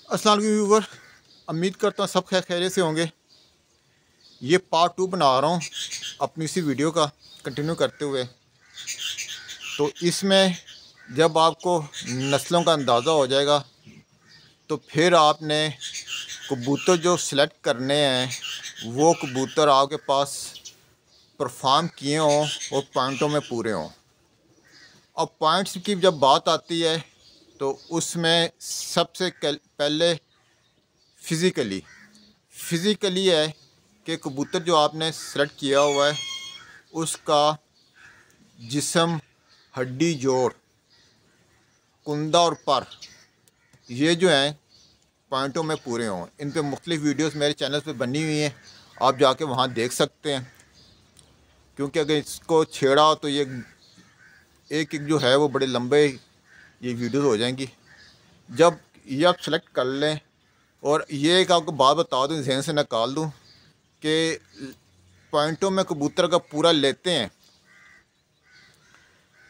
अस्सलाम वालेकुम व्यूवर, उम्मीद करता हूँ सब खैरियत से होंगे। ये पार्ट 2 बना रहा हूँ अपनी इसी वीडियो का कंटिन्यू करते हुए। तो इसमें जब आपको नस्लों का अंदाज़ा हो जाएगा तो फिर आपने कबूतर जो सिलेक्ट करने हैं वो कबूतर आपके पास परफॉर्म किए हों और पॉइंटों में पूरे हों। अब पॉइंट्स की जब बात आती है तो उसमें सबसे पहले फ़िज़िकली है कि कबूतर जो आपने सेलेक्ट किया हुआ है उसका जिस्म, हड्डी जोड़, कुंदा और पर, ये जो हैं पॉइंटों में पूरे हों। इन पे मुख्तलिफ़ वीडियोस मेरे चैनल पे बनी हुई हैं, आप जाके वहाँ देख सकते हैं। क्योंकि अगर इसको छेड़ा तो ये एक एक जो है वो बड़े लंबे ये वीडियोस हो जाएंगी। जब ये आप सेलेक्ट कर लें, और ये एक आपको बात बता दूँ, जहन से निकाल दूँ कि पॉइंटों में कबूतर का पूरा लेते हैं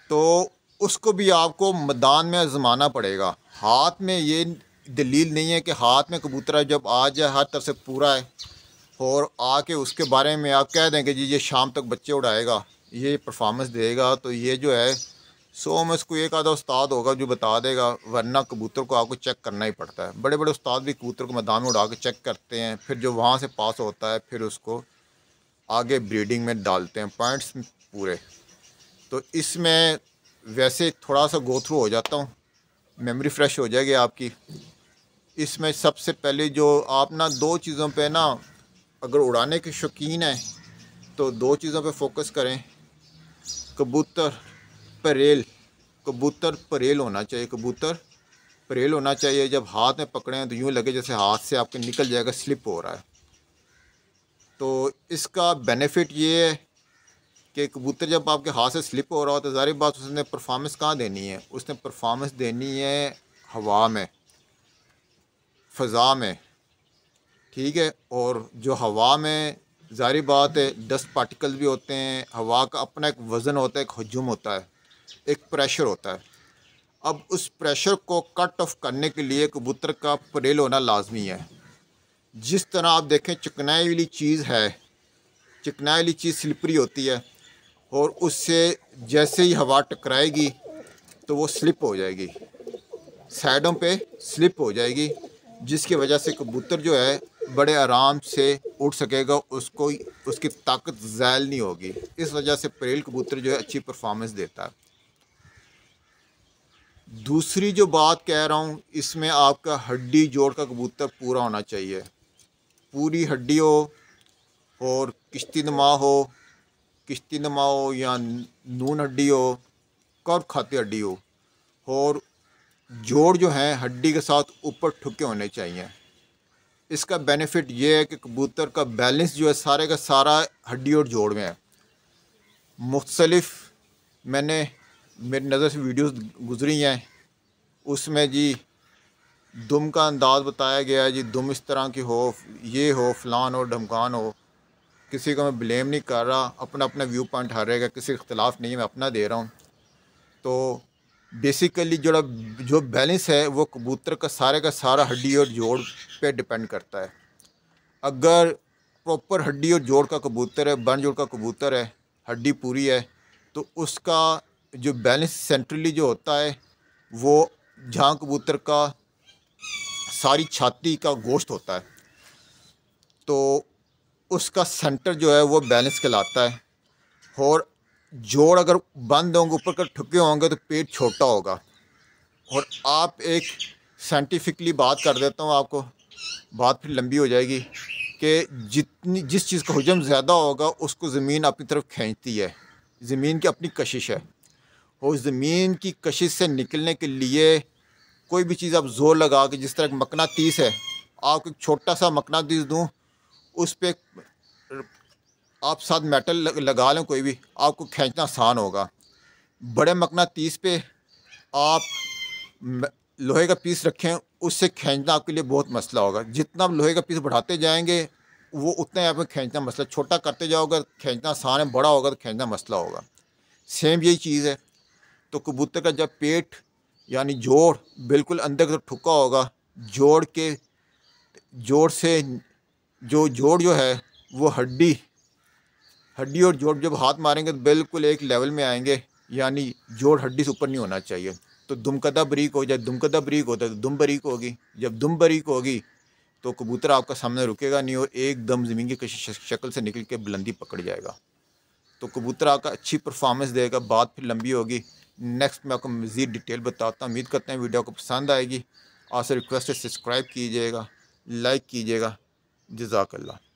तो उसको भी आपको मैदान में आजमाना पड़ेगा। हाथ में ये दलील नहीं है कि हाथ में कबूतर जब आ जाए हर तरफ से पूरा है और आके उसके बारे में आप कह दें कि जी ये शाम तक बच्चे उड़ाएगा, ये परफॉर्मेंस देगा, तो ये जो है 100 में उसको एक आधा उस्ताद होगा जो बता देगा, वरना कबूतर को आपको चेक करना ही पड़ता है। बड़े बड़े उस्ताद भी कबूतर को मैदान में उड़ा के चेक करते हैं, फिर जो वहाँ से पास होता है फिर उसको आगे ब्रीडिंग में डालते हैं पॉइंट्स पूरे। तो इसमें वैसे थोड़ा सा गो थ्रू हो जाता हूँ, मेमोरी फ्रेश हो जाएगी आपकी। इसमें सबसे पहले जो आप ना दो चीज़ों पे ना, अगर उड़ाने के शौकीन हैं तो दो चीज़ों पे फोकस करें। कबूतर परेल होना चाहिए। कबूतर परेल होना चाहिए। जब हाथ में पकड़ें तो यूँ लगे जैसे हाथ से आपके निकल जाएगा, स्लिप हो रहा है। तो इसका बेनिफिट ये है कि कबूतर जब आपके हाथ से स्लिप हो रहा हो तो ज़ाहिर बात उसने परफॉर्मेंस कहाँ देनी है, उसने परफॉर्मेंस देनी है हवा में, फ़ज़ा में, ठीक है। और जो हवा में ज़ाहिर बात है डस्ट पार्टिकल्स भी होते हैं, हवा का अपना एक वज़न होता है, एक हजूम होता है, एक प्रेशर होता है। अब उस प्रेशर को कट ऑफ करने के लिए कबूतर का परेल होना लाजमी है। जिस तरह आप देखें चिकनाई वाली चीज़ है, चिकनाई वाली चीज़ स्लिपरी होती है और उससे जैसे ही हवा टकराएगी तो वो स्लिप हो जाएगी, साइडों पे स्लिप हो जाएगी, जिसकी वजह से कबूतर जो है बड़े आराम से उड़ सकेगा, उसको उसकी ताकत ज़ायल नहीं होगी। इस वजह से परेल कबूतर जो है अच्छी परफॉर्मेंस देता है। दूसरी जो बात कह रहा हूँ, इसमें आपका हड्डी जोड़ का कबूतर पूरा होना चाहिए। पूरी हड्डी हो और किश्ती नुमा हो या नून हड्डी हो, कर्व खाती हड्डी हो, और जोड़ जो हैं हड्डी के साथ ऊपर ठुके होने चाहिए। इसका बेनिफिट ये है कि कबूतर का बैलेंस जो है सारे का सारा हड्डी और जोड़ में है। मुख्तलिफ मैंने मेरी नज़र से वीडियोस गुजरी हैं, उसमें जी दुम का अंदाज़ बताया गया है, जी दुम इस तरह की हो, ये हो, फ़लान हो, ढमकान हो। किसी को मैं ब्लेम नहीं कर रहा, अपना अपना व्यू पॉइंट हर रहेगा, किसी का इख्तलाफ नहीं है, मैं अपना दे रहा हूँ। तो बेसिकली जो बैलेंस है वो कबूतर का सारा हड्डी और जोड़ पे डिपेंड करता है। अगर प्रॉपर हड्डी और जोड़ का कबूतर है, बन जोड़ का कबूतर है, हड्डी पूरी है, तो उसका जो बैलेंस सेंट्रली जो होता है वो, जहाँ कबूतर का सारी छाती का गोश्त होता है, तो उसका सेंटर जो है वो बैलेंस कहलाता है। और जोड़ अगर बंद होंगे, ऊपर कर ठुके होंगे, तो पेट छोटा होगा। और आप एक साइंटिफिकली बात कर देता हूँ आपको, बात फिर लंबी हो जाएगी, कि जिस चीज़ का हजम ज़्यादा होगा उसको ज़मीन अपनी तरफ खींचती है। ज़मीन की अपनी कशिश है, और ज़मीन की कशिश से निकलने के लिए कोई भी चीज़ आप ज़ोर लगा के, जिस तरह मकनातीस है, आपको एक छोटा सा मकनातीस दूँ, उस पर आप साथ मेटल लगा लें कोई भी, आपको खींचना आसान होगा। बड़े मकनातीस पे आप लोहे का पीस रखें, उससे खींचना आपके लिए बहुत मसला होगा। जितना आप लोहे का पीस बढ़ाते जाएंगे वो उतना ही आपको खींचना मसला, छोटा करते जाओगे खींचना आसान है, बड़ा होगा तो खींचना मसला होगा। सेम यही चीज़ है। तो कबूतर का जब पेट यानी जोड़ बिल्कुल अंदर की तरफ ठुका होगा, जोड़ से जोड़ जो है वो हड्डी और जोड़ जब हाथ मारेंगे तो बिल्कुल एक लेवल में आएंगे, यानी जोड़ हड्डी से ऊपर नहीं होना चाहिए। तो दुमकदा बरीक हो जाए, दुमकदा बरीक होता है तो दुम बरीक होगी। जब दुम बरीक होगी तो कबूतर आपका सामने रुकेगा नहीं और एकदम ज़मीन की शक्ल से निकल के बुलंदी पकड़ जाएगा। तो कबूतर आपका अच्छी परफॉर्मेंस देगा, बात फिर लंबी होगी। नेक्स्ट मैं आपको मज़ीद डिटेल बताता हूँ। उम्मीद करते हैं वीडियो को पसंद आएगी। आपसे रिक्वेस्ट है सब्सक्राइब कीजिएगा, लाइक कीजिएगा। जज़ाकल्लाह।